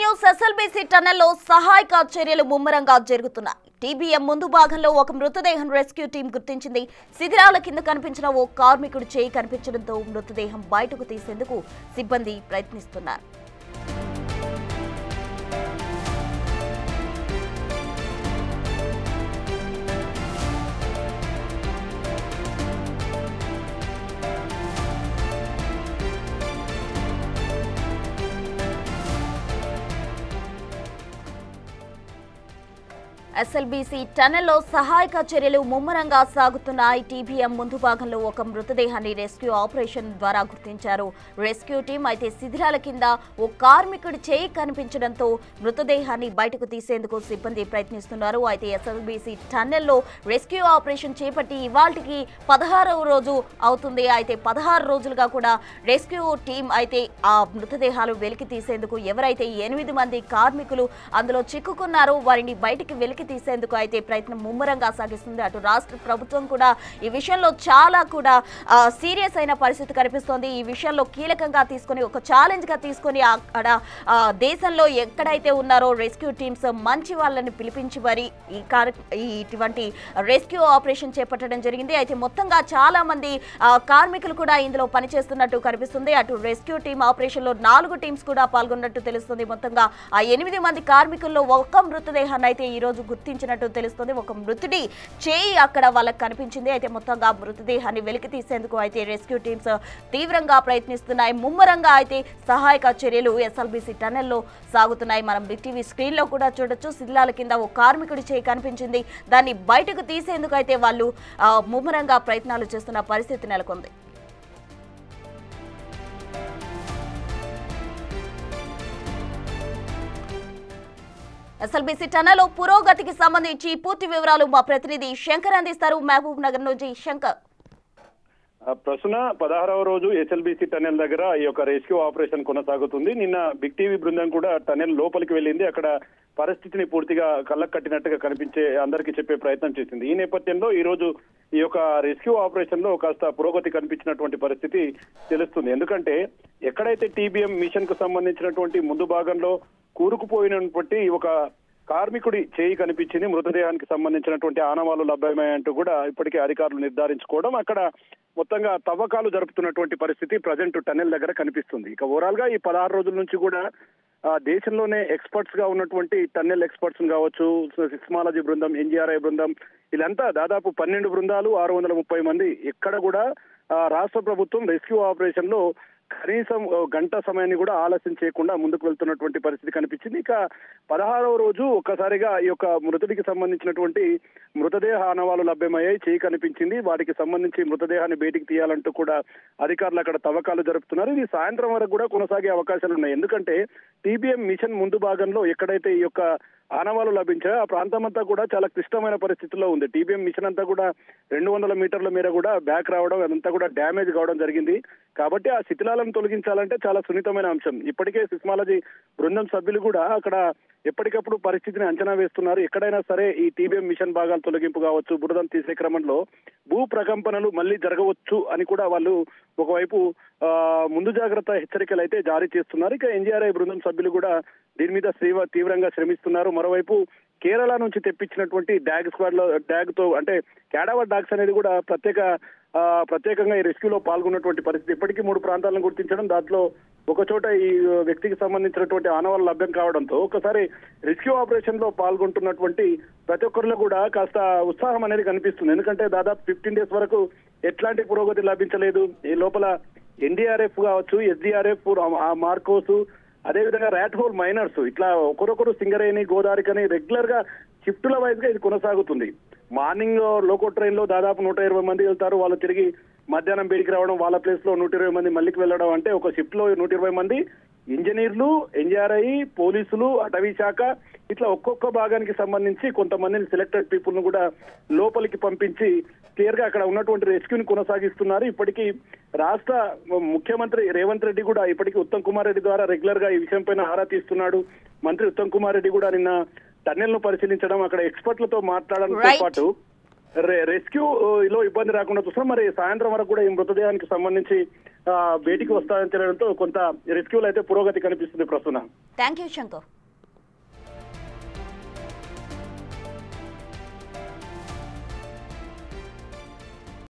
News SLBC టన్నెల్లో సహాయక చర్యలు ముమ్మరంగా జరుగుతున్నాయి. టీబీఎం ముందు భాగంలో ఒక మృతదేహం రెస్క్యూ టీం గుర్తించింది. శిథిరాల కింద కనిపించిన ఓ కార్మికుడి చేయి కనిపించడంతో మృతదేహం బయటకు తీసేందుకు సిబ్బంది ప్రయత్నిస్తున్నారు. ఎస్ఎల్బీసీ టన్నెల్లో సహాయక చర్యలు ముమ్మరంగా సాగుతున్నాయి. టీబీఎం ముందు భాగంలో ఒక మృతదేహాన్ని రెస్క్యూ ఆపరేషన్ ద్వారా గుర్తించారు రెస్క్యూ టీం. అయితే శిథిరాల కింద ఓ కార్మికుడి చేయి కనిపించడంతో మృతదేహాన్ని బయటకు తీసేందుకు సిబ్బంది ప్రయత్నిస్తున్నారు. అయితే ఎస్ఎల్బీసీ టన్నెల్లో రెస్క్యూ ఆపరేషన్ చేపట్టి ఇవాల్టికి 16వ రోజు అవుతుంది. అయితే 16 రోజులుగా కూడా రెస్క్యూ టీం అయితే ఆ మృతదేహాలు వెలికి తీసేందుకు ఎవరైతే 8 మంది కార్మికులు అందులో చిక్కుకున్నారో వారిని బయటికి వెలికి తీసేందుకు అయితే ప్రయత్నం ముమ్మరంగా సాగిస్తుంది. అటు రాష్ట్ర ప్రభుత్వం కూడా ఈ విషయంలో చాలా కూడా సీరియస్ అయిన పరిస్థితి కనిపిస్తోంది. ఈ విషయంలో కీలకంగా తీసుకొని ఒక ఛాలెంజ్ గా తీసుకొని అక్కడ దేశంలో ఎక్కడైతే ఉన్నారో రెస్క్యూ టీమ్స్ మంచి వాళ్ళని పిలిపించి మరి ఇటువంటి రెస్క్యూ ఆపరేషన్ చేపట్టడం జరిగింది. అయితే మొత్తంగా చాలా మంది కార్మికులు కూడా ఇందులో పనిచేస్తున్నట్టు కనిపిస్తుంది. అటు రెస్క్యూ టీమ్ ఆపరేషన్ లో 4 టీమ్స్ కూడా పాల్గొన్నట్టు తెలుస్తుంది. మొత్తంగా ఆ 8 మంది కార్మికుల్లో ఒక మృతదేహాన్ని అయితే ఈ రోజు గుర్తించినట్టు తెలుస్తుంది. ఒక మృతుడి చేయి అక్కడ వాళ్ళకి కనిపించింది. అయితే మొత్తంగా మృతదేహాన్ని వెలికి తీసేందుకు అయితే రెస్క్యూ టీమ్స్ తీవ్రంగా ప్రయత్నిస్తున్నాయి. ముమ్మరంగా అయితే సహాయక చర్యలు ఎస్ఎల్బీసీ టన్నెల్లో సాగుతున్నాయి. మనం బిగ్ టీవీ స్క్రీన్ లో కూడా చూడొచ్చు. శిథిలాల కింద ఓ కార్మికుడి చేయి కనిపించింది. దాన్ని బయటకు తీసేందుకు అయితే వాళ్ళు ముమ్మరంగా ప్రయత్నాలు చేస్తున్న పరిస్థితి నెలకొంది. ఎస్ఎల్బీసీ టన్నెల్లో పురోగతికి సంబంధించి పూర్తి వివరాలు మా ప్రతినిధి శంకర్ అందిస్తారు. మహబూబ్ నగర్ నుంచి శంకర్. ప్రస్తుత 16వ రోజు ఎస్ఎల్బీసీ టన్నెల్ దగ్గర ఈ యొక్క రెస్క్యూ ఆపరేషన్ కొనసాగుతుంది. నిన్న బిగ్ టీవీ బృందం కూడా టన్నెల్ లోపలికి వెళ్ళింది. అక్కడ పరిస్థితిని పూర్తిగా కళ్ళకు కట్టినట్టుగా కనిపించే అందరికీ చెప్పే ప్రయత్నం చేసింది. ఈ నేపథ్యంలో ఈ రోజు ఈ యొక్క రెస్క్యూ ఆపరేషన్ లో కాస్త పురోగతి కనిపించినటువంటి పరిస్థితి తెలుస్తుంది. ఎందుకంటే ఎక్కడైతే టీబీఎం మిషన్ కు సంబంధించినటువంటి ముందు భాగంలో కూరుకుపోయినటువంటి ఒక కార్మికుడి చేయి కనిపించింది. మృతదేహానికి సంబంధించినటువంటి ఆనవాళ్లు లభ్యమయ్యంటూ కూడా ఇప్పటికే అధికారులు నిర్ధారించుకోవడం, అక్కడ మొత్తంగా తవ్వకాలు జరుపుతున్నటువంటి పరిస్థితి ప్రజెంట్ టన్నెల్ దగ్గర కనిపిస్తుంది. ఇక ఓవరాల్ గా ఈ 16 రోజుల నుంచి కూడా దేశంలోనే ఎక్స్పర్ట్స్ గా ఉన్నటువంటి టన్నెల్ ఎక్స్పర్ట్స్ కావచ్చు, సిస్మాలజీ బృందం, ఎన్జీఆర్ఐ బృందం, వీళ్ళంతా దాదాపు 12 బృందాలు 630 మంది ఎక్కడ కూడా రాష్ట్ర ప్రభుత్వం రెస్క్యూ ఆపరేషన్ లో కనీసం గంట సమయాన్ని కూడా ఆలస్యం చేయకుండా ముందుకు వెళ్తున్నటువంటి పరిస్థితి కనిపించింది. ఇక 16వ రోజు ఒక్కసారిగా ఈ యొక్క మృతుడికి సంబంధించినటువంటి మృతదేహ ఆనవాళ్లు లభ్యమయ్యాయి. చేయి కనిపించింది. వాటికి సంబంధించి మృతదేహాన్ని బయటికి తీయాలంటూ కూడా అధికారులు అక్కడ తవ్వకాలు జరుపుతున్నారు. ఇది సాయంత్రం వరకు కూడా కొనసాగే అవకాశాలు ఉన్నాయి. ఎందుకంటే టీబీఎం మిషన్ ముందు భాగంలో ఎక్కడైతే ఈ యొక్క ఆనవాళ్లు లభించాయో ఆ ప్రాంతం అంతా కూడా చాలా క్లిష్టమైన పరిస్థితుల్లో ఉంది. టీబీఎం మిషన్ అంతా కూడా 200 మీటర్ల మేర కూడా బ్యాక్ రావడం, అదంతా కూడా డ్యామేజ్ కావడం జరిగింది. కాబట్టి ఆ శిథిలాలను తొలగించాలంటే చాలా సున్నితమైన అంశం. ఇప్పటికే సిస్మాలజీ బృందం సభ్యులు కూడా అక్కడ ఎప్పటికప్పుడు పరిస్థితిని అంచనా వేస్తున్నారు. ఎక్కడైనా సరే ఈ టీబీఎం మిషన్ భాగాలు తొలగింపు కావచ్చు, బురదం తీసే క్రమంలో భూ ప్రకంపనలు మళ్లీ జరగవచ్చు అని కూడా వాళ్ళు ఒకవైపు ముందు జాగ్రత్త హెచ్చరికలు అయితే జారీ చేస్తున్నారు. ఇక ఎన్జీఆర్ఐ బృందం సభ్యులు కూడా దీని మీద తీవ్రంగా శ్రమిస్తున్నారు. మరోవైపు కేరళ నుంచి తెప్పించినటువంటి డాగ్ స్క్వాడ్ లో డాగ్ తో అంటే క్యాడావర్ డాగ్స్ అనేది కూడా ప్రత్యేకంగా ఈ రెస్క్యూలో పాల్గొన్నటువంటి పరిస్థితి. ఇప్పటికీ 3 ప్రాంతాలను గుర్తించడం, దాంట్లో ఒక చోట ఈ వ్యక్తికి సంబంధించినటువంటి ఆనవాళ్లు లభ్యం కావడంతో ఒకసారి రెస్క్యూ ఆపరేషన్ లో పాల్గొంటున్నటువంటి ప్రతి ఒక్కరిలో కూడా కాస్త ఉత్సాహం అనేది కనిపిస్తుంది. ఎందుకంటే దాదాపు 15 డేస్ వరకు ఎట్లాంటి పురోగతి లభించలేదు. ఈ లోపల ఎన్డీఆర్ఎఫ్ కావచ్చు, ఎస్డీఆర్ఎఫ్, మార్కోస్, అదేవిధంగా ర్యాట్ హోల్ మైనర్స్, ఇట్లా ఒకరొకరు సింగరేణి, గోదావరికని రెగ్యులర్ గా షిఫ్టుల వైజ్ గా ఇది కొనసాగుతుంది. మార్నింగ్ లోకో ట్రైన్ లో దాదాపు 120 మంది వెళ్తారు. వాళ్ళు తిరిగి మధ్యాహ్నం బయటికి రావడం, వాళ్ళ ప్లేస్ లో 120 మంది మళ్ళీకి వెళ్ళడం, అంటే ఒక షిఫ్ట్ లో 120 మంది ఇంజనీర్లు, ఎన్జీఆర్ఐ, పోలీసులు, అటవీ శాఖ, ఇట్లా ఒక్కొక్క భాగానికి సంబంధించి కొంతమందిని సెలెక్టెడ్ పీపుల్ ను కూడా లోపలికి పంపించి క్లియర్ గా అక్కడ ఉన్నటువంటి రెస్క్యూని కొనసాగిస్తున్నారు. ఇప్పటికీ రాష్ట్ర ముఖ్యమంత్రి రేవంత్ రెడ్డి కూడా ఇప్పటికీ ఉత్తమ్ కుమార్ రెడ్డి ద్వారా రెగ్యులర్ గా ఈ విషయం పైన ఆరా తీస్తున్నాడు. మంత్రి ఉత్తమ్ కుమార్ రెడ్డి కూడా నిన్న టన్నెల్ ను పరిశీలించడం, అక్కడ ఎక్స్పర్ట్లతో మాట్లాడడంతో పాటు రెస్క్యూ లో ఇబ్బంది రాకుండా చూస్తున్నాం. మరి సాయంత్రం వరకు కూడా ఈ మృతదేహానికి సంబంధించి బయటికి వస్తాయని తెలియడంతో కొంత రెస్క్యూలు అయితే పురోగతి కనిపిస్తుంది ప్రస్తుతం. Thank you Shankar.